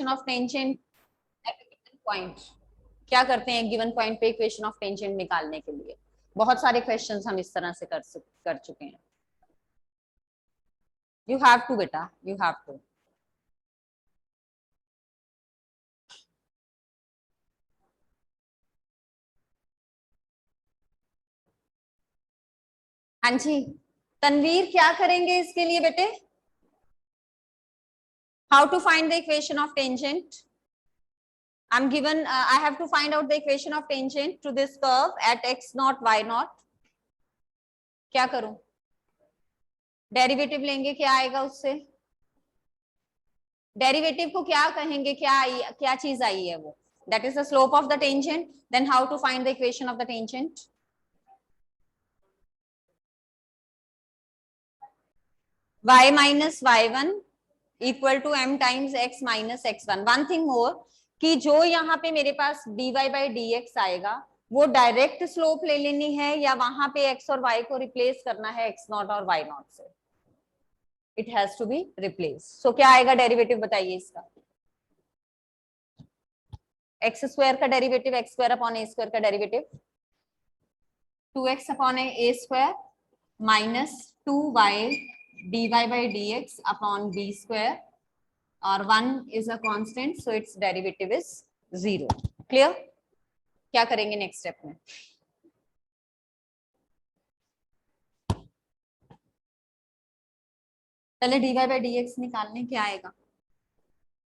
Equation of tangent at a given point. क्या करते हैं एक गिवन पॉइंट पे इक्वेशन ऑफ टेंजेंट निकालने के लिए? बहुत सारे क्वेश्चंस हम इस तरह से कर चुके हैं। यू हैव टू बेटा, यू हैव टू। हाँ जी, तनवीर क्या करेंगे इसके लिए बेटे? How to find the equation of tangent? I'm given, I have to find out the equation of tangent to this curve at x naught y naught. क्या करूं? डेरिवेटिव लेंगे, क्या आएगा उससे? डेरिवेटिव को क्या कहेंगे? क्या चीज आई है वो? That is the slope of the tangent. Then how to find the equation of the tangent? y minus y1 equal to m times x minus x1. One thing more, कि जो यहाँ पे मेरे पास dy by dx आएगा वो direct slope ले लेनी है या वहां पे x और y को रिप्लेस करना है x नॉट और y नॉट से? It has to be replace. So क्या आएगा डेरिवेटिव बताइए इसका? एक्स स्क्वायर का derivative, x square upon a square का derivative 2x upon a square minus 2y dy by dx upon b square और 1 is a constant, so its derivative is 0. Clear? क्या करेंगे next step में? पहले dy by dx निकालने, क्या आएगा?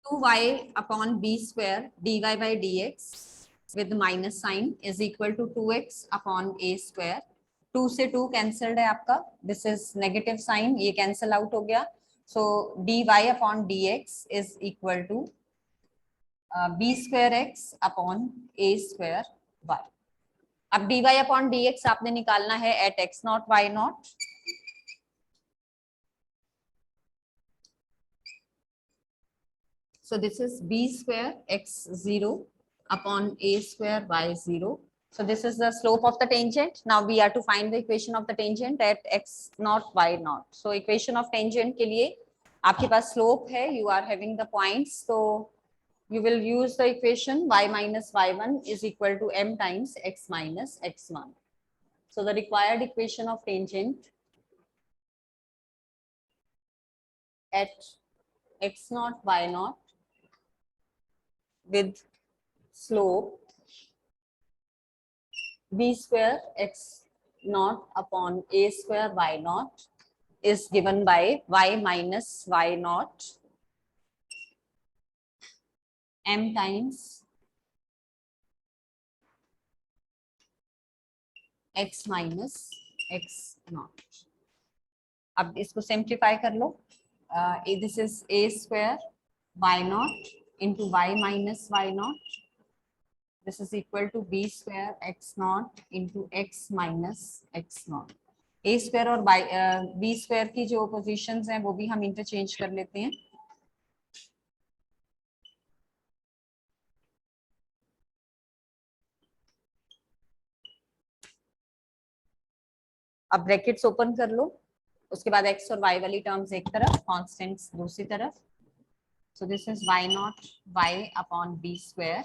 2y upon b square dy by dx with minus sign is equal to 2x अपॉन a स्क्वायर। 2 से 2 कैंसल्ड है आपका, दिस इज नेगेटिव साइन, ये कैंसल आउट हो गया। So dy upon dx is equal to b square x upon a square y। अब dy upon dx आपने निकालना है at x naught y naught. So this is b square x0 upon a square y0. So this is the slope of the tangent. Now we are to find the equation of the tangent at x naught y naught. So equation of tangent के लिए आपके पास slope है, you are having the points. So you will use the equation y minus y1 is equal to m times x minus x1. So the required equation of tangent at x naught y naught with slope b square x naught upon a square y naught is given by y minus y naught m times x minus x naught. अब इसको simplify कर लो, this is a square y naught into y minus y naught. This is equal to b square x naught into x minus x naught. a square और b square की जो positions हैं वो भी हम इंटरचेंज कर लेते हैं। अब ब्रैकेट्स ओपन कर लो, उसके बाद x और y वाली टर्म्स एक तरफ, कांस्टेंट्स दूसरी तरफ। So this is y naught y upon b square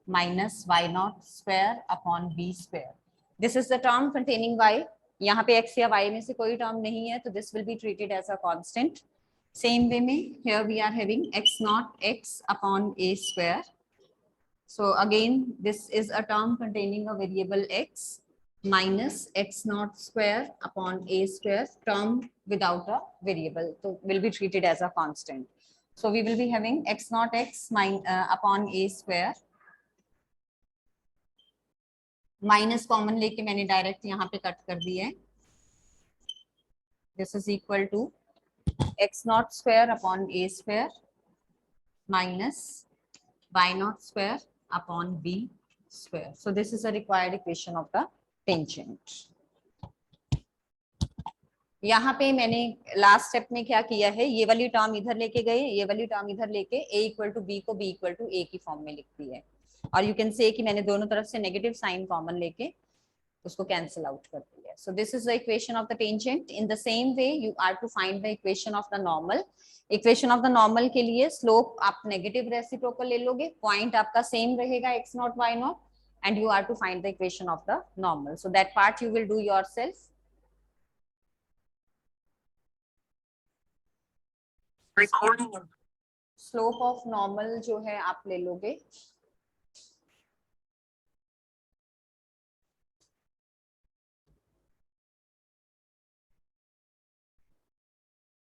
minus y naught square upon b square. This is the term containing y. यहाँ पे x या y में से कोई टर्म नहीं है तो this will be treated as a constant. Same way में here we are having x naught x upon a square. So again this is a term containing a variable x minus x naught square upon a square, term without a variable, so will be treated as a constant. So we will be having x naught x upon a square, minus common लेके मैंने direct यहाँ पे cut कर दिया है। This is equal to x naught square upon a square minus y naught square upon b square. So this is a required equation of the tangent. यहाँ पे मैंने लास्ट स्टेप में क्या किया है, ये वाली टर्म इधर लेके गए, ये वाली टर्म इधर लेके a इक्वल टू b को b इक्वल टू a की फॉर्म में लिख दी है। और यू कैन से कि मैंने दोनों तरफ से नेगेटिव साइन कॉमन लेके उसको कैंसिल आउट कर दिया। है. So this is the equation of the tangent. In the same way you are to find the equation of the normal. Equation of the normal के लिए स्लोप आप negative reciprocal ले लोगे, पॉइंट आपका same रहेगा x naught y not, and you are to find the equation of the normal. So that part you will do yourself. Recording. Slope of normal जो है आप ले लोगे,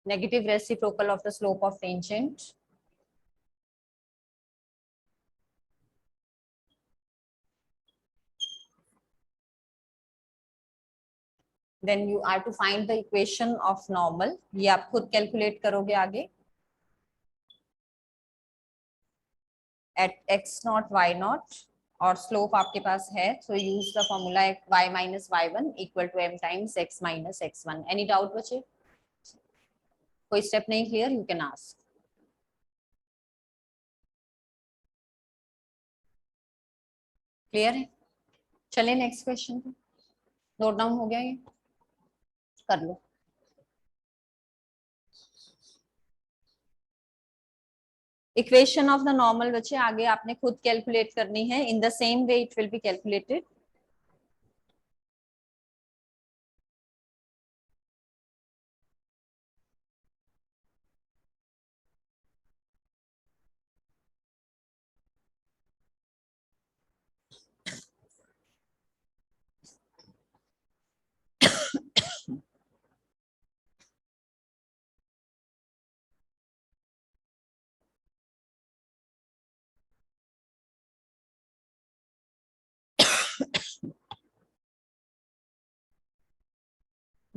negative reciprocal of the slope of tangent. Then you are to find the equation of normal. ये आप खुद calculate करोगे आगे. At x naught y naught और स्लोप आपके पास है, so use the formula y minus y1 equal to m times x minus x1. Any doubt बचे? कोई स्टेप नहीं clear? You can ask. Clear है? चले नेक्स्ट क्वेश्चन पे. नोट डाउन हो गया ये? कर लो. इक्वेशन ऑफ द नॉर्मल बच्चे आगे आपने खुद कैलकुलेट करनी है. इन the same way it will be calculated.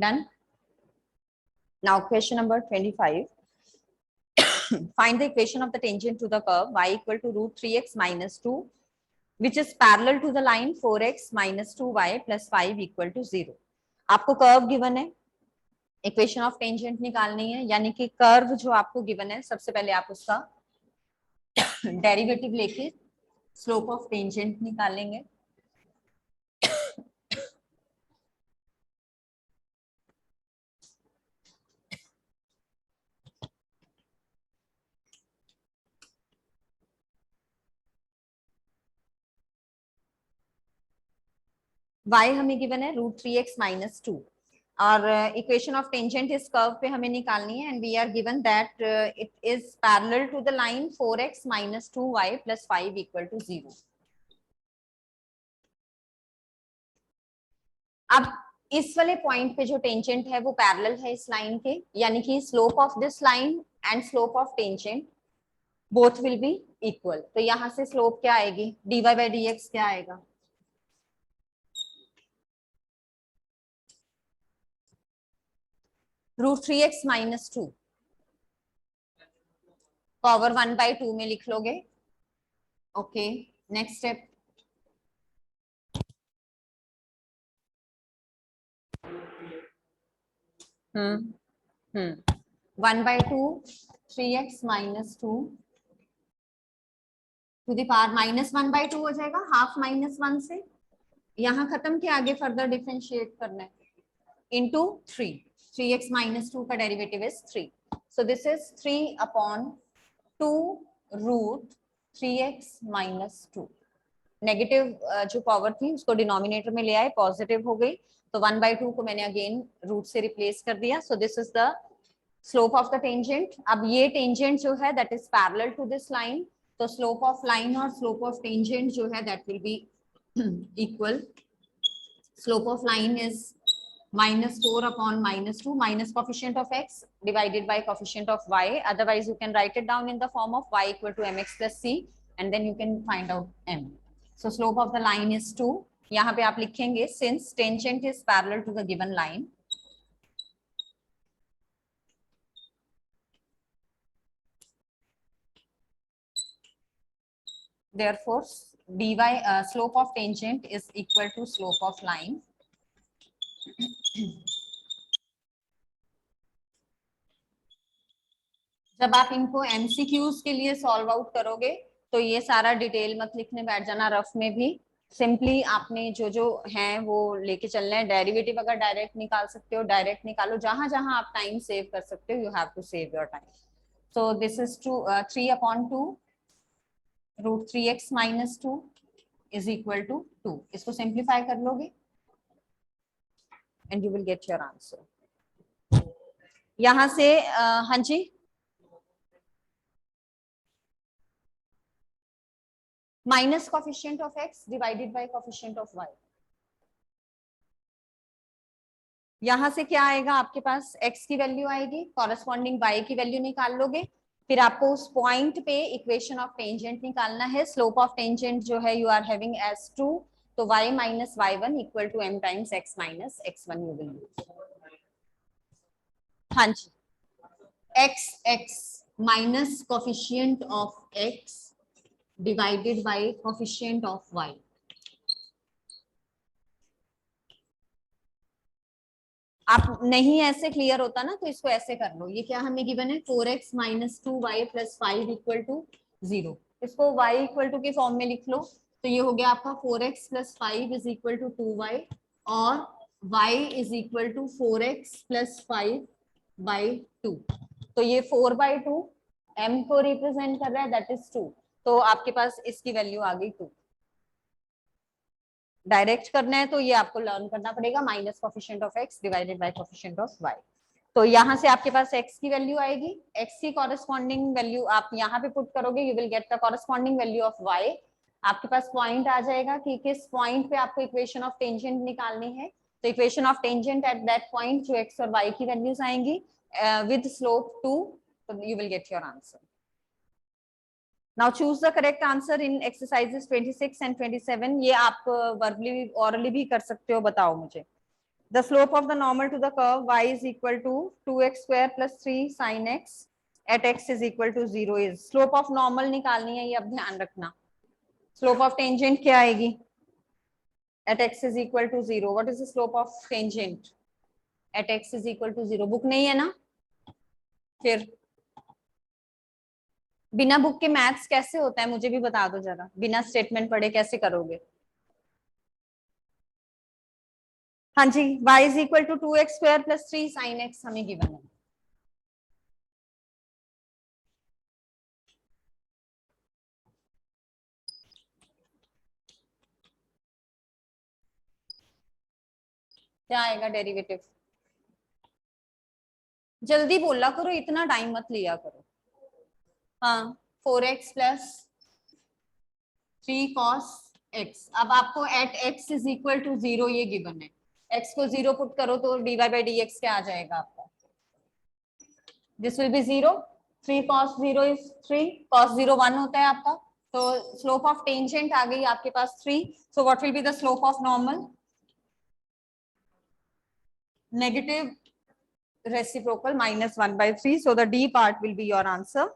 Done. Now question number 25. Find the equation of the tangent to the curve y equal to root 3x minus 2 which is parallel to the line 4x minus 2y plus 5 equal to 0. आपको curve given है, equation of tangent निकालनी है, यानी कि curve जो आपको given है सबसे पहले आप उसका डेरिवेटिव लेके स्लोप ऑफ टेंजेंट निकालेंगे. y हमें गिवन है रूट 3x माइनस 2 और इक्वेशन ऑफ टेंजेंट इस कर्व पे हमें निकालनी है, and we are given that it is parallel to the line 4x minus 2y plus 5 equal to 0. अब इस वाले पॉइंट पे जो टेंजेंट है वो पैरेलल है इस लाइन के, यानी कि slope of this line and slope of tangent both will be equal. तो यहाँ से स्लोप क्या आएगी? dy by dx क्या आएगा? रूट 3x माइनस 2 पावर 1/2 में लिख लोगे. Okay, next step. Hmm 1/2 3x minus 2 to the power minus 1/2 हो जाएगा. हाफ माइनस 1 से यहाँ खत्म के आगे फर्दर डिफरेंशिएट करना है इंटू 3. 3x माइनस 2 का derivative is 3. So this is 3 upon 2 root 3x minus 2. Negative जो पावर थी उसको डिनोमिनेटर में ले आए, पॉजिटिव हो गई, तो 1/2 को मैंने अगेन रूट से रिप्लेस कर दिया. So this is the slope of the tangent. अब ये टेंजेंट जो है that is parallel to this line, तो स्लोप ऑफ लाइन और स्लोप ऑफ टेंजेंट जो है that will be equal. Slope of line is -4 upon -2 minus coefficient of x divided by coefficient of y. Otherwise you can write it down in the form of y equal to mx plus c, and then you can find out m. So slope of the line is 2. यहाँ पे आप लिखेंगे since tangent is parallel to the given line, therefore dy slope of tangent is equal to slope of line. जब आप इनको MCQs के लिए solve out करोगे तो ये सारा डिटेल मत लिखने बैठ जाना रफ में भी, सिंपली आपने जो जो है वो लेके चलना है। डेरिवेटिव अगर डायरेक्ट निकाल सकते हो डायरेक्ट निकालो, जहां जहां आप टाइम सेव कर सकते हो you have to save your time. So this is 3/2 √3x - 2 is equal to 2। इसको सिंप्लीफाई कर लोगे and you will get your answer. यहां से हाँ जी, minus coefficient of x divided by coefficient of y। यहां से क्या आएगा आपके पास, x की वैल्यू आएगी, कॉरेस्पॉन्डिंग y की वैल्यू निकाल लोगे, फिर आपको उस पॉइंट पे इक्वेशन ऑफ टेंजेंट निकालना है। स्लोप ऑफ टेंजेंट जो है यू आर हैविंग एज 2, तो y - y1 equal to m times x - x1 you will use. हाँ जी, x minus coefficient of x divided by coefficient of y। आप नहीं ऐसे क्लियर होता ना तो इसको ऐसे कर लो। ये क्या हमें गिवन है, 4x - 2y + 5 इक्वल टू 0। इसको y इक्वल टू के फॉर्म में लिख लो, तो ये हो गया आपका 4x + 5 is equal to 2y, और y is equal to 4x + 5/2। तो ये 4/2 m को रिप्रेजेंट कर रहा है, दैट इज 2। तो आपके पास इसकी वैल्यू आ गई 2। डायरेक्ट करना है तो ये आपको लर्न करना पड़ेगा, minus coefficient of x divided by coefficient of y। तो यहाँ से आपके पास x की वैल्यू आएगी, x की कॉरेस्पॉन्डिंग वैल्यू आप यहाँ पे पुट करोगे, you will get the corresponding value of y। आपके पास पॉइंट आ जाएगा कि किस पॉइंट पे आपको इक्वेशन ऑफ टेंजेंट निकालनी है। तो equation of tangent at that point जो x और y की वैल्यूज आएंगी विद स्लोप 2, तो you will get your answer. Now choose the correct answer in exercises 26 and 27। ये आप verbally orally भी कर सकते हो, बताओ मुझे। The slope of the normal to the curve y is equal to 2x² + 3 sin x at x is equal to 0 is। slope of normal निकालनी है, ये अब ध्यान रखना। slope of tangent क्या आएगी, at x is equal to 0। what is the slope of tangent at x is equal to 0? Book नहीं है ना, फिर बिना बुक के मैथ्स कैसे होता है मुझे भी बता दो जरा, बिना स्टेटमेंट पढ़े कैसे करोगे। हाँ जी, y is equal to 2x² + 3 sin x हमें गिवन है। क्या आएगा डेरिवेटिव, जल्दी बोला करो, इतना टाइम मत लिया करो। हाँ, 4x + 3 cos x। अब आपको at x is equal to 0 ये गिवन है, x को 0 पुट करो तो dy/dx क्या आ जाएगा आपका, this will be 0। 3 cos 0 is 3, cos 0 1 होता है आपका। तो स्लोप ऑफ टेंजेंट आ गई आपके पास 3। So what will be the slope of normal, negative reciprocal -1/3। so the D part will be your answer.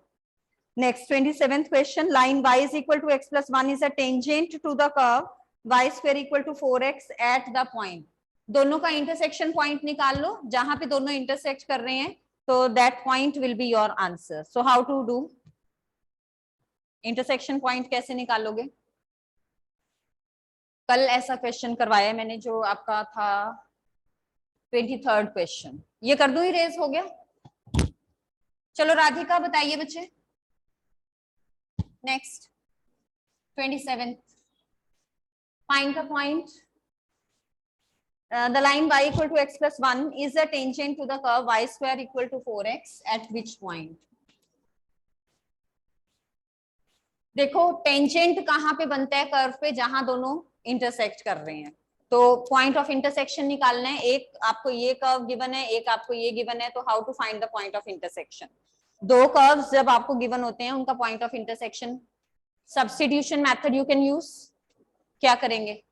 Next 27th question, line y is equal to x + 1 is a tangent to the curve y² equal to 4x at the point। दोनों का intersection point निकाल लो, जहां पे दोनों intersect कर रहे हैं, तो that point will be your answer। so how to do, intersection point कैसे निकालोगे, कल ऐसा क्वेश्चन करवाया मैंने जो आपका था 23rd क्वेश्चन, ये कर दूं, इरेज हो गया। चलो राधिका बताइए बच्चे। Next 27th, find the point। The line y equal to x + 1 is a tangent to the curve y² equal to 4x at which point। देखो टेंजेंट कहाँ पे बनता है कर्व पे, जहां दोनों इंटरसेक्ट कर रहे हैं। तो पॉइंट ऑफ इंटरसेक्शन निकालना है, एक आपको ये कर्व गिवन है, एक आपको ये गिवन है, तो how to find the point of intersection. दो कर्व्स जब आपको गिवन होते हैं उनका point of intersection, substitution method you can use. क्या करेंगे,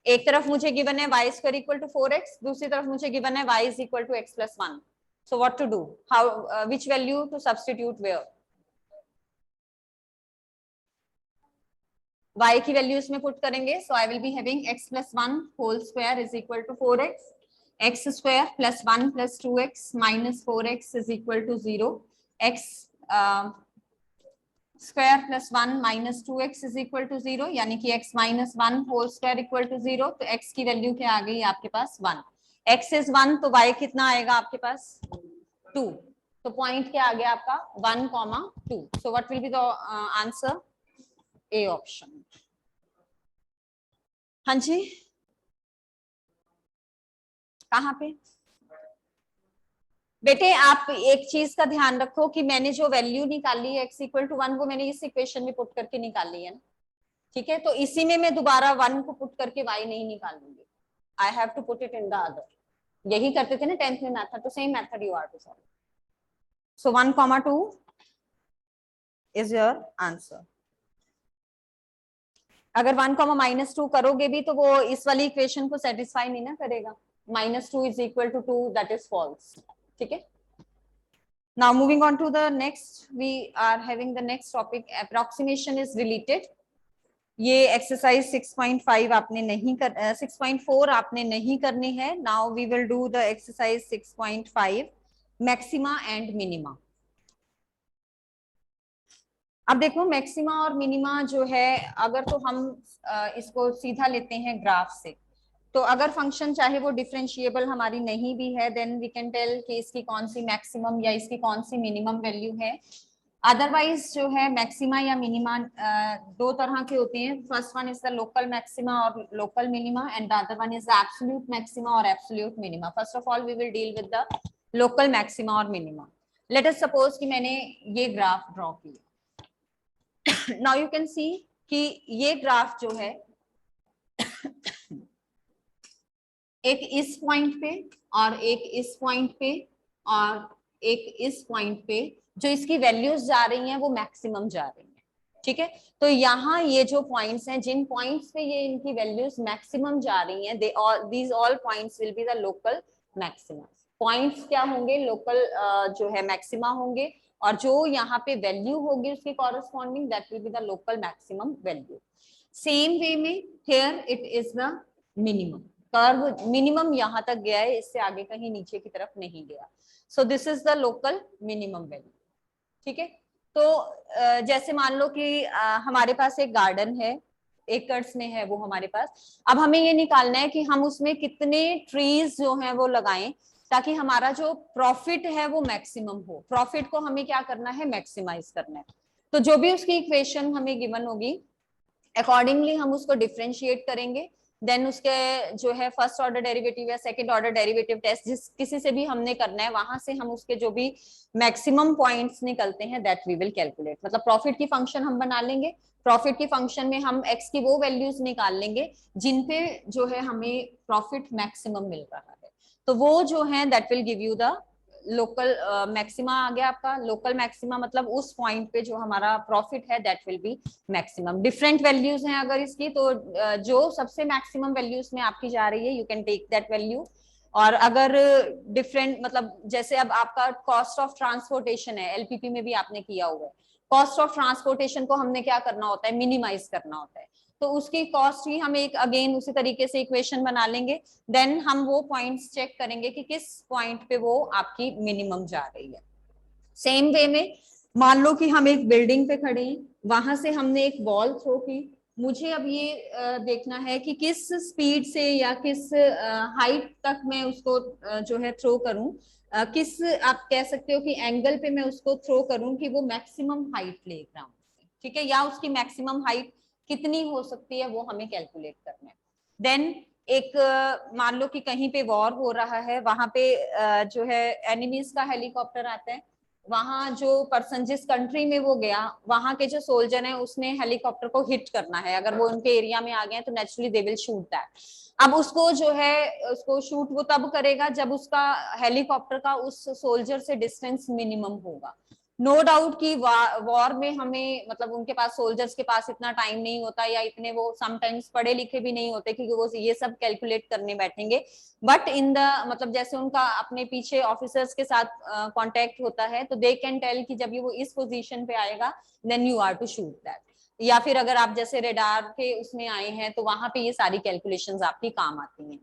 एक तरफ मुझे गिवन है y² equal to 4x, दूसरी तरफ मुझे गिवन है y is equal to x + 1। so what to do, how which value to substitute where, y की वैल्यू इसमें पुट करेंगे। so I will be having x + 1 whole square is equal to 4x, x² + 1 + 2x - 4x is equal to 0, x square plus 1 minus 2x is equal to 0, यानी कि x minus 1 whole square equal to 0। तो x की value क्या आ गई आपके पास 1, x is 1 तो y कितना आएगा आपके पास 2। तो पॉइंट क्या आ गया आपका 1, 2। So what will be the answer, A option. हाँ जी, कहाँ पे बेटे आप एक चीज का ध्यान रखो कि मैंने जो वैल्यू निकाली है x इक्वल टू 1 वो मैंने इस इक्वेशन में पुट करके निकाली है ना, ठीक है। तो इसी में मैं दोबारा 1 को पुट करके y नहीं निकालूंगी, I have to put it in the other. यही करते थे ना 10th में मेथड, तो same method you are to solve. So 1, 2 is your answer. अगर 1, -2 करोगे भी तो वो इस वाली इक्वेशन को सेटिस्फाई नहीं ना करेगा, -2 is equal to 2, that is false, ठीक है। Now moving on to the next, we are having the next topic, approximation is related। ये एक्सरसाइज 6.5 आपने नहीं कर 6.4 आपने नहीं करनी है। Now we will do the exercise 6.5 maxima and minima. अब देखो मैक्सिमा और मिनिमा जो है, अगर तो हम इसको सीधा लेते हैं ग्राफ से, तो अगर फंक्शन चाहे वो डिफरेंशिएबल हमारी नहीं भी है, देन वी कैन टेल कि इसकी कौन सी मैक्सिमम या इसकी कौन सी मिनिमम वैल्यू है। अदरवाइज जो है मैक्सिमा या मिनिमा दो तरह के होते हैं। First one is the local maxima और local minima, and the other one is the absolute maxima और absolute minima. First of all we will deal with the local maxima और मिनिमा। लेट अस सपोज कि मैंने ये graph draw किया। Now you can see कि ये graph जो है एक इस पॉइंट पे और एक इस पॉइंट पे और एक इस पॉइंट पे, जो इसकी वैल्यूज जा रही हैं वो मैक्सिमम जा रही हैं, ठीक है। तो यहाँ ये जो पॉइंट्स हैं, जिन पॉइंट्स पे ये इनकी वैल्यूज मैक्सिमम जा रही हैं, these all points will be the local maxima. Points क्या होंगे, लोकल जो है मैक्सिमा होंगे, और जो यहाँ पे वैल्यू होगी उसके corresponding, that will be the local maximum value. Same way में here it is the minimum. Curve minimum यहां तक गया है, इससे आगे कहीं नीचे की तरफ नहीं गया। सो this is the local minimum value, ठीक है। तो जैसे मान लो कि हमारे पास एक गार्डन है, एकर्स में है वो हमारे पास। अब हमें ये निकालना है कि हम उसमें कितने ट्रीज जो हैं वो लगाएं ताकि हमारा जो प्रॉफिट है वो मैक्सिमम हो। प्रॉफिट को हमें क्या करना है, मैक्सिमाइज करना है। तो जो भी उसकी इक्वेशन हमें गिवन होगी, अकॉर्डिंगली हम उसको डिफरेंशिएट करेंगे। देन उसके जो है फर्स्ट ऑर्डर डेरिवेटिव या सेकंड ऑर्डर डेरिवेटिव टेस्ट जिस किसी से भी हमने करना है, वहां से हम उसके जो भी मैक्सिमम पॉइंट्स निकलते हैं दैट वी विल कैलकुलेट। मतलब प्रॉफिट की फंक्शन हम बना लेंगे, प्रॉफिट की फंक्शन में हम एक्स की वो वैल्यूज निकाल लेंगे जिन पे जो है हमें प्रॉफिट मैक्सिमम मिल रहा है। तो वो जो है that will give you the local maxima. आ गया आपका लोकल मैक्सिमा, मतलब उस पॉइंट पे जो हमारा प्रॉफिट है that will B maximum. Different values हैं अगर इसकी, तो जो सबसे मैक्सिमम वैल्यूज में आपकी जा रही है you can take that value. और अगर डिफरेंट मतलब जैसे अब आपका कॉस्ट ऑफ ट्रांसपोर्टेशन है, एलपीपी में भी आपने किया हुआ है, कॉस्ट ऑफ ट्रांसपोर्टेशन को हमने क्या करना होता है, मिनिमाइज करना होता है। तो उसकी कॉस्ट ही हम एक अगेन उसी तरीके से इक्वेशन बना लेंगे। देन हम वो पॉइंट्स चेक करेंगे कि किस पॉइंट पे वो आपकी मिनिमम जा रही है। सेम वे में मान लो कि हम एक बिल्डिंग पे खड़े हैं, वहां से हमने एक बॉल थ्रो की। मुझे अब ये देखना है कि किस स्पीड से या किस हाइट तक मैं उसको जो है थ्रो करूं, किस आप कह सकते हो कि एंगल पे मैं उसको थ्रो करूं कि वो मैक्सिमम हाइट ले ग्राउंड से, ठीक है। या उसकी मैक्सिमम हाइट कितनी हो सकती है वो हमें कैलकुलेट करना है। देन एक मान लो कि कहीं पे वॉर हो रहा है, वहां पे जो है एनिमीज का हेलीकॉप्टर आता है। वहां जो पर्सन जिस कंट्री में वो गया, वहां के जो सोल्जर है उसने हेलीकॉप्टर को हिट करना है। अगर वो उनके एरिया में आ गए तो naturally they will shoot that. अब उसको जो है उसको शूट वो तब करेगा जब उसका हेलीकॉप्टर का उस सोल्जर से डिस्टेंस मिनिमम होगा। नो डाउट कि वॉर में हमें मतलब उनके पास सोल्जर्स के पास इतना टाइम नहीं होता, या इतने वो समटाइम्स पढ़े लिखे भी नहीं होते क्योंकि वो ये सब कैलकुलेट करने बैठेंगे। बट इन द मतलब जैसे उनका अपने पीछे ऑफिसर्स के साथ कांटेक्ट होता है, तो दे कैन टेल कि जब ये वो इस पोजीशन पे आएगा then you are to shoot that. या फिर अगर आप जैसे रेडार के उसमें आए हैं तो वहां पे ये सारी कैलकुलेशंस आपकी काम आती हैं।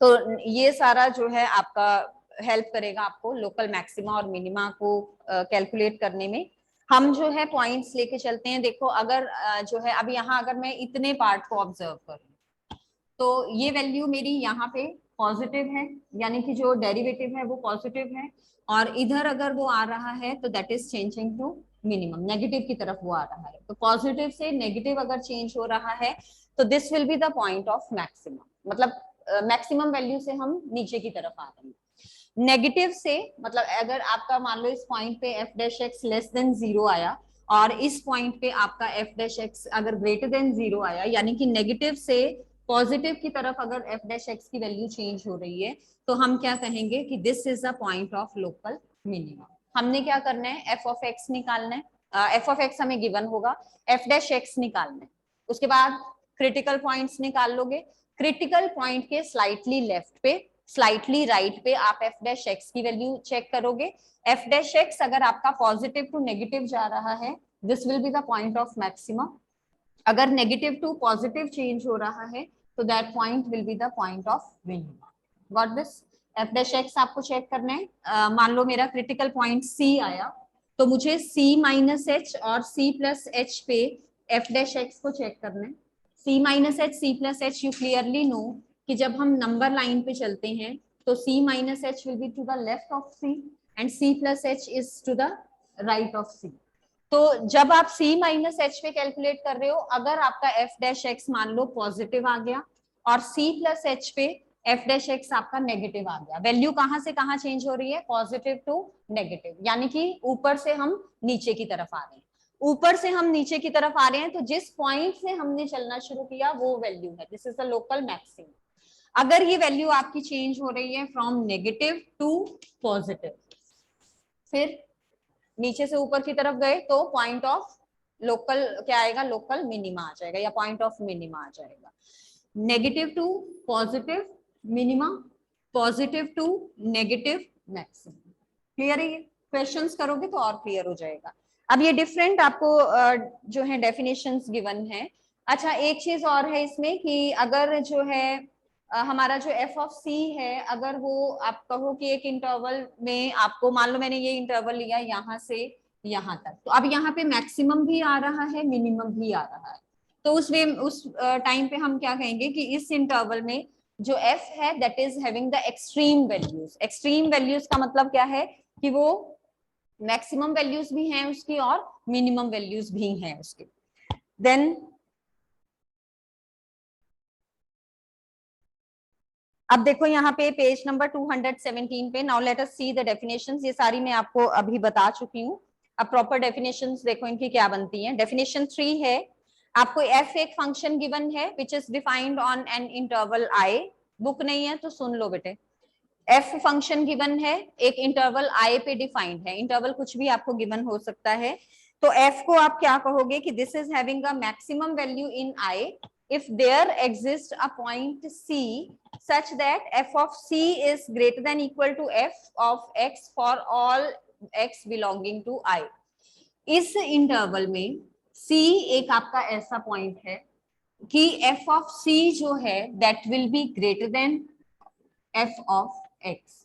तो ये सारा जो है आपका हेल्प करेगा आपको लोकल मैक्सिमा और मिनिमा को कैलकुलेट करने में। हम जो है पॉइंट्स लेके चलते हैं। देखो अगर जो है अब यहाँ अगर मैं इतने पार्ट को ऑब्जर्व करूँ तो ये वैल्यू मेरी यहाँ पे पॉजिटिव है, यानी कि जो डेरिवेटिव है वो पॉजिटिव है, और इधर अगर वो आ रहा है तो that is changing to minimum, negative की तरफ वो आ रहा है। तो पॉजिटिव से नेगेटिव अगर चेंज हो रहा है तो this will be the point of maximum, मतलब मैक्सिमम वैल्यू से हम नीचे की तरफ आ रहे हैं। नेगेटिव से मतलब अगर आपका मान लो इस पॉइंट पे F dash x less than 0 आया और इस पॉइंट पे आपका एफ डैश एक्स अगर ग्रेटर देन 0 आया, यानी कि नेगेटिव से पॉजिटिव की तरफ अगर एफ डैश एक्स की वैल्यू चेंज हो रही है तो हम क्या कहेंगे कि this is a point of local minimum. हमने क्या करना है, एफ ऑफ एक्स निकालना है। एफ ऑफ एक्स हमें गिवन होगा, एफ डैश एक्स निकालना है। उसके बाद क्रिटिकल पॉइंट्स निकाल लोगे। क्रिटिकल पॉइंट के स्लाइटली लेफ्ट पे, स्लाइटली राइट पे आप एफ डैश एक्स की वैल्यू चेक करोगे। एफ डैश एक्स अगर आपका पॉजिटिव टू नेगेटिव जा रहा है this will be the point of maximum. अगर नेगेटिव टू पॉजिटिव चेंज हो रहा है तो that point will be the point of minimum. Got this? F dash x आपको चेक करना है। मान लो मेरा क्रिटिकल पॉइंट सी आया तो मुझे सी माइनस एच और सी प्लस एच पे एफ डैश एक्स को चेक करना है। C minus H, C plus H, you clearly know कि जब हम नंबर लाइन पे चलते हैं तो c minus h will be to the left of c and c plus h is to the right of c। तो जब आप c माइनस एच पे कैलकुलेट कर रहे हो, अगर आपका f डैश एक्स मान लो पॉजिटिव आ गया और c प्लस एच पे f डैश एक्स आपका नेगेटिव आ गया, वैल्यू कहां से कहां चेंज हो रही है, पॉजिटिव टू नेगेटिव, यानी कि ऊपर से हम नीचे की तरफ आ रहे हैं। ऊपर से हम नीचे की तरफ आ रहे हैं तो जिस पॉइंट से हमने चलना शुरू किया वो वैल्यू है, this is the local maximum. अगर ये वैल्यू आपकी चेंज हो रही है फ्रॉम नेगेटिव टू पॉजिटिव, फिर नीचे से ऊपर की तरफ गए तो पॉइंट ऑफ लोकल क्या आएगा, लोकल मिनिमा आ जाएगा या पॉइंट ऑफ मिनिमा आ जाएगा। Negative to positive minima, positive to negative maximum. Clear है? ये क्वेश्चंस करोगे तो और क्लियर हो जाएगा। अब ये डिफरेंट आपको जो है डेफिनेशंस गिवन है। अच्छा एक चीज और है इसमें कि अगर जो है हमारा जो एफ ऑफ सी है, अगर वो आप कहो कि एक इंटरवल में आपको, मान लो मैंने ये इंटरवल लिया यहाँ से यहाँ तक, तो अब यहाँ पे मैक्सिमम भी आ रहा है मिनिमम भी आ रहा है, तो उस टाइम पे हम क्या कहेंगे कि इस इंटरवल में जो एफ है that is having the extreme values. Extreme values का मतलब क्या है कि वो मैक्सिमम वैल्यूज भी हैं उसकी और मिनिमम वैल्यूज भी हैं उसकी। देन अब देखो यहाँ पे पेज नंबर 217 पे, now let us see the definitions. ये सारी मैं आपको अभी बता चुकी हूँ। अब प्रॉपर डेफिनेशंस देखो इनकी क्या बनती हैं। डेफिनेशन 3 है, आपको एफ एक फंक्शन गिवन है which is defined on an interval I. Book नहीं है तो सुन लो बेटे। एफ फंक्शन गिवन है, एक इंटरवल आई पे डिफाइंड है। इंटरवल कुछ भी आपको गिवन हो सकता है, तो एफ को आप क्या कहोगे कि this is having a maximum value in I if there exists a point C such that f of C is greater than equal to f of x for all x belonging to I। इस interval में C एक आपका ऐसा point है कि f of C जो है that will be greater than f of x।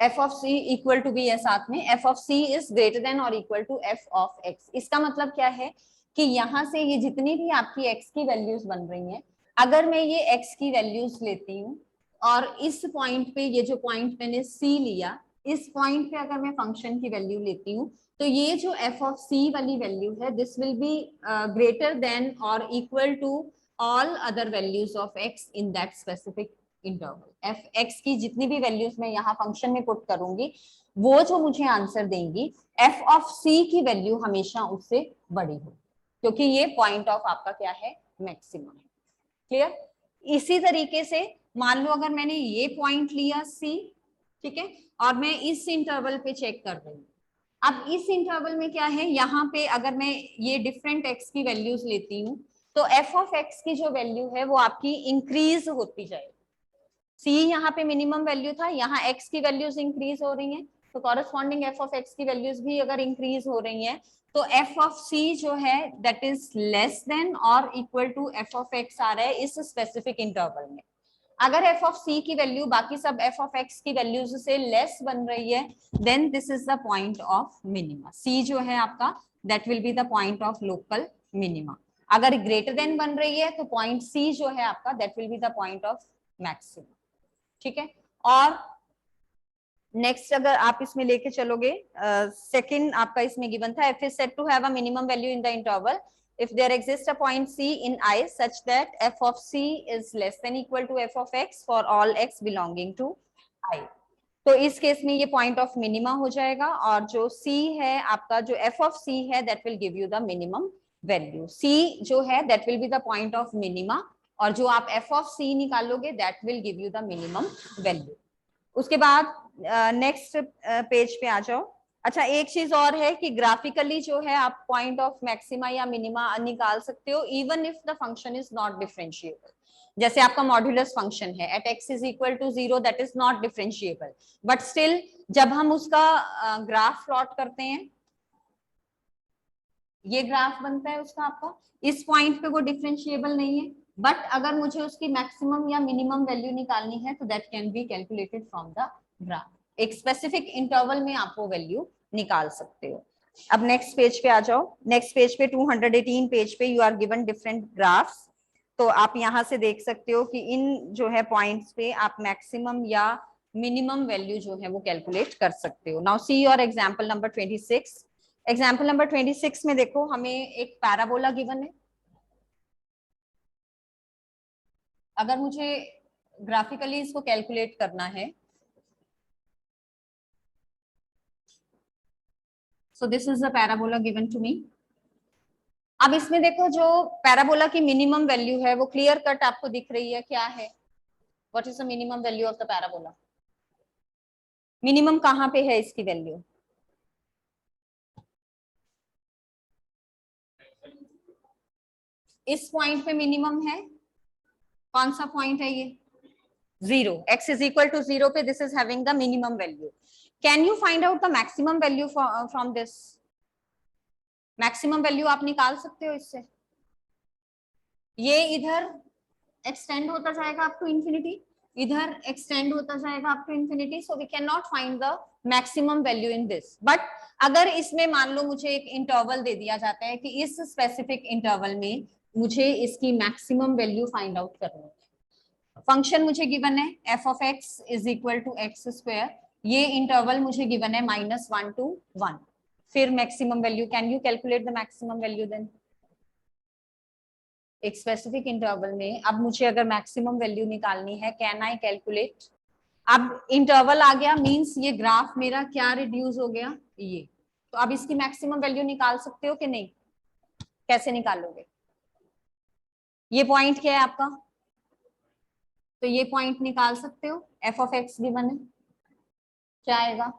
f of c equal to भी है साथ में, f of c is greater than or equal to f of x। इसका मतलब क्या है कि यहाँ से ये जितनी भी आपकी x की वैल्यूज बन रही हैं, अगर मैं ये x की वैल्यूज लेती हूँ और इस पॉइंट पे, ये जो पॉइंट मैंने c लिया, इस पॉइंट पे अगर मैं फंक्शन की वैल्यू लेती हूँ तो ये जो f of c वाली वैल्यू है this will be greater than और equal to all other values of x in that specific interval. F X की जितनी भी वैल्यूज मैं यहाँ फंक्शन में पुट करूंगी वो जो मुझे आंसर देंगी एफ ऑफ सी की वैल्यू हमेशा उससे बड़ी हो, क्योंकि ये पॉइंट ऑफ आपका क्या है, मैक्सिमम है। क्लियर? इसी तरीके से मान लो अगर मैंने ये पॉइंट लिया सी, ठीक है, और मैं इस इंटरवल पे चेक कर रही हूँ। अब इस इंटरवल में क्या है, यहाँ पे अगर मैं ये डिफरेंट एक्स की वैल्यूज लेती हूँ तो एफ ऑफ एक्स की जो वैल्यू है वो आपकी इंक्रीज होती जाएगी। सी यहाँ पे मिनिमम वैल्यू था, यहाँ एक्स की वैल्यूज इंक्रीज हो रही हैं, तो कॉरेस्पॉन्डिंग एफ ऑफ एक्स की वैल्यूज भी अगर इंक्रीज हो रही हैं तो एफ ऑफ सी जो है दैट इज लेस देन और equal to F of X आ रहा है इस स्पेसिफिक इंटरवल में। अगर एफ ऑफ सी की वैल्यू बाकी सब एफ ऑफ एक्स की वैल्यूज से लेस बन रही है, then this is the point of minima. C जो है आपका that will be the point of local minima. अगर ग्रेटर देन बन रही है तो पॉइंट सी जो है आपका that will be the point of maximum. ठीक है। और नेक्स्ट अगर आप इसमें लेके चलोगे, सेकंड आपका इसमें गिवन था, f is said to have a minimum value in the interval if there exists a point C in I such that f of C is less than equal to f of x for all x belonging to I। तो इस case में ये point of minima हो जाएगा, और जो C है आपका, जो f of C है that will give you the minimum value। C जो है that will be the point of minima, और जो आप f of C निकालोगे that will give you the minimum value। उसके बाद नेक्स्ट पेज पे आ जाओ। अच्छा, एक चीज और है कि ग्राफिकली जो है आप पॉइंट ऑफ मैक्सिमा या मिनिमा निकाल सकते हो even if the function is not differentiable. जैसे आपका मॉड्यूलस फंक्शन है at x is equal to 0, that is not differentiable, but still जब हम उसका ग्राफ प्लॉट करते हैं, ये ग्राफ बनता है उसका आपका, इस पॉइंट पे वो डिफरेंशिएबल नहीं है, बट अगर मुझे उसकी मैक्सिमम या मिनिमम वैल्यू निकालनी है तो that can be calculated from the graph. एक स्पेसिफिक इंटरवल में आप वो वैल्यू निकाल सकते हो। अब नेक्स्ट पेज पे आ जाओ। नेक्स्ट पेज पे 218 पेज पे you are given different graphs. तो आप यहाँ से देख सकते हो कि इन जो है पॉइंट्स पे आप मैक्सिमम या मिनिमम वैल्यू जो है वो कैलकुलेट कर सकते हो। Now see your example number 26। Example number 26 में देखो हमें एक पैराबोला गिवन है। अगर मुझे ग्राफिकली इसको कैलकुलेट करना है, so this is the parabola given to me. अब इसमें देखो जो पैराबोला की मिनिमम वैल्यू है वो क्लियर कट आपको दिख रही है, क्या है, what is the minimum value of the parabola. Minimum कहाँ पे है इसकी वैल्यू, इस पॉइंट पे मिनिमम है। कौन सा पॉइंट है ये, 0, x is equal to 0 पे this is having the minimum value। Can you find out the maximum value from this? Maximum value आप निकाल सकते हो इससे। ये इधर एक्सटेंड होता जाएगा अप टू इंफिनिटी, इधर एक्सटेंड होता जाएगा up to infinity, so we can not find the maximum value in this. But अगर इसमें मान लो मुझे एक इंटरवल दे दिया जाता है कि इस स्पेसिफिक इंटरवल में मुझे इसकी मैक्सिमम वैल्यू फाइंड आउट करनी है। फंक्शन मुझे गिवन है f of x is equal to x square, ये इंटरवल मुझे गिवन है -1 to 1, फिर maximum value, can you calculate the maximum value then एक स्पेसिफिक इंटरवल में। अब मुझे अगर मैक्सिमम वैल्यू निकालनी है, कैन आई कैलकुलेट। अब इंटरवल आ गया मींस ये ग्राफ मेरा क्या रिड्यूस हो गया, ये, तो अब इसकी मैक्सिमम वैल्यू निकाल सकते हो कि नहीं, कैसे निकालोगे, ये पॉइंट क्या है आपका, तो ये पॉइंट निकाल सकते हो। एफ ऑफ एक्स गिवन है, क्या आएगा,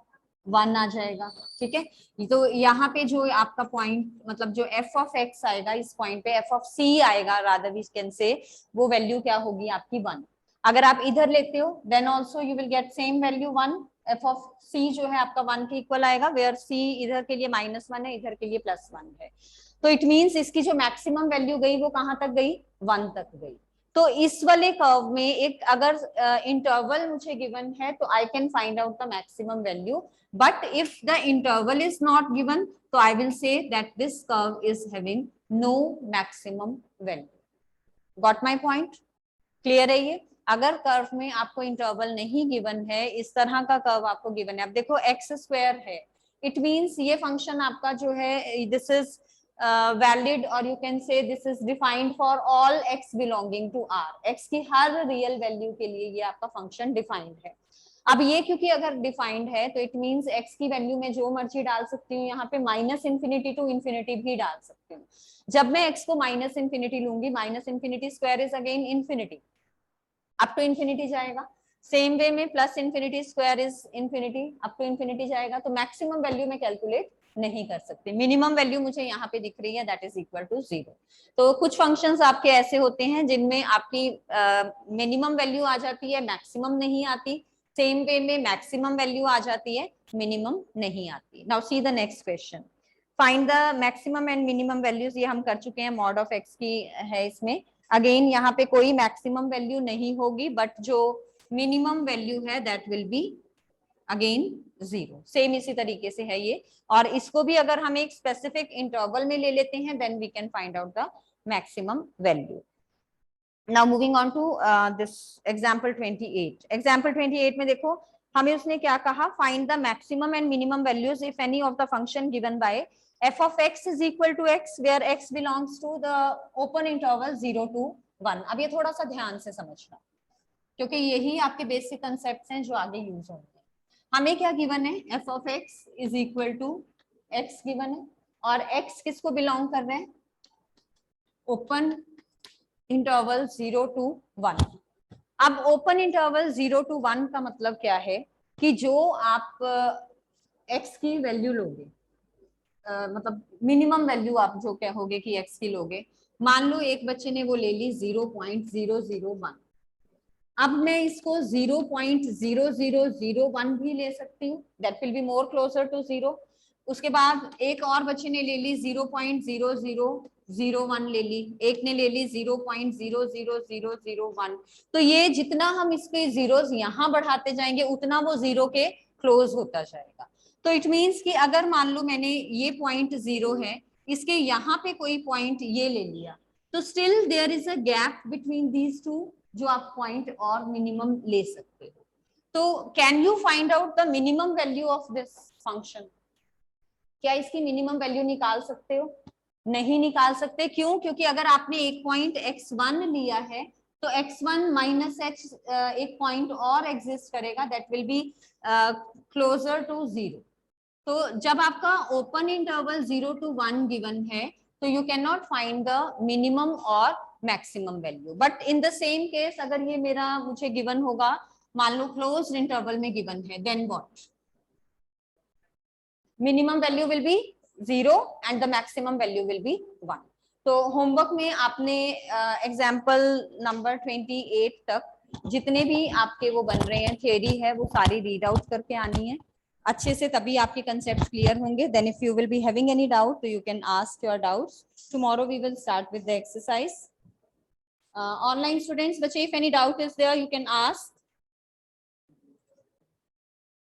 1 आ जाएगा। ठीक है, तो यहाँ पे जो आपका पॉइंट मतलब जो एफ ऑफ एक्स आएगा, इस पॉइंट पे एफ ऑफ सी आएगा, रादर वी कैन से, वो वैल्यू क्या होगी आपकी 1। अगर आप इधर लेते हो then also you will get same value 1। F of C जो है आपका 1 के इक्वल आएगा, वेयर सी इधर के लिए -1 है, इधर के लिए +1 है। तो इट मीन्स इसकी जो मैक्सिमम वैल्यू गई वो कहाँ तक गई, 1 तक गई। तो इस वाले कर्व में एक अगर इंटरवल मुझे गिवन है तो I can find out the maximum value, but if the interval is not given तो I will say that this curve is having no maximum value. Got my point, clear है ये। अगर curve में आपको interval नहीं given है, इस तरह का कर्व आपको गिवन है, अब देखो एक्स स्क्वायर है, इट मीन्स ये फंक्शन आपका जो है दिस इज वैलिड, और you can say this is defined for all x belonging to R. X की हर रियल वैल्यू के लिए ये आपका फंक्शन डिफाइंड है। अब ये क्योंकि अगर डिफाइंड है तो इट मीन्स एक्स की वैल्यू में जो मर्जी डाल सकती हूँ, यहाँ पे -∞ to ∞ भी डाल सकती हूँ। जब मैं एक्स को -∞ लूंगी, -∞ square is again infinity, up to infinity जाएगा। सेम वे में +∞ square is infinity, up to infinity जाएगा। तो मैक्सिमम वैल्यू में कैलकुलेट नहीं कर सकते। मिनिमम वैल्यू मुझे यहाँ पे दिख रही है, दैट इज इक्वल टू 0। तो कुछ फंक्शंस आपके ऐसे होते हैं जिनमें आपकी मिनिमम वैल्यू आ जाती है, मैक्सिमम नहीं आती। सेम वे में मैक्सिमम वैल्यू आ जाती है, मिनिमम नहीं आती। Now see the next question, find the maximum and minimum values. ये हम कर चुके हैं, मॉड ऑफ एक्स की है इसमें। अगेन यहाँ पे कोई मैक्सिमम वैल्यू नहीं होगी, बट जो मिनिमम वैल्यू है that will be again 0। Same इसी तरीके से है ये, और इसको भी अगर हम एक स्पेसिफिक इंटरवल में ले लेते हैं then we can find out the maximum value. Now moving on to this example 28। Example 28 में देखो हमें उसने क्या कहा, find the maximum and minimum values if any of the function given by f of x is equal to x where x belongs to the open interval 0 to 1। अब ये थोड़ा सा ध्यान से समझना, क्योंकि यही आपके बेसिक कंसेप्ट्स हैं जो आगे यूज होंगे। हमें क्या गिवन है, f of x is equal to x given है, और x किसको बिलोंग कर रहे हैं, ओपन इंटरवल 0 to 1। अब ओपन इंटरवल 0 to 1 का मतलब क्या है कि जो आप x की वैल्यू लोगे, मतलब मिनिमम वैल्यू आप जो कहोगे कि x की लोगे, मान लो एक बच्चे ने वो ले ली 0.001, अब मैं इसको 0.0001 भी ले सकती हूँ, that will be more closer to 0। उसके बाद एक और बच्चे ने ले ली 0.0001 ले ली, एक ने ले ली 0.00001। तो ये जितना हम इसके जीरोस यहाँ बढ़ाते जाएंगे उतना वो 0 के क्लोज होता जाएगा। तो इट मीन्स कि अगर मान लो मैंने ये पॉइंट 0 है, इसके यहाँ पे कोई पॉइंट ये ले लिया, तो still there is a gap between these two जो आप पॉइंट और मिनिमम ले सकते हो। तो can you find out the minimum value of this function? क्या इसकी मिनिमम वैल्यू निकाल सकते हो? नहीं निकाल सकते। क्यों? क्योंकि अगर आपने एक पॉइंट x1 लिया है तो x1 माइनस x एक पॉइंट और एग्जिस्ट करेगा, that will be closer to 0। तो जब आपका ओपन इंटरवल 0 to 1 गिवन है तो you can not find the minimum और maximum value. But in the same case अगर ये मेरा मुझे गिवन होगा, मान लो क्लोज्ड इंटरवल में गिवन है, then what, minimum value will be 0 and the maximum value will be 1। तो होमवर्क में आपने एग्जाम्पल नंबर 28 तक जितने भी आपके वो बन रहे हैं थियरी है वो सारी रीड आउट करके आनी है अच्छे से, तभी आपके कंसेप्ट क्लियर होंगे। Then if you will be having any doubt तो you can ask your doubts. Tomorrow we will start with the exercise. Online students, बच्चे, if any doubt is there you can ask.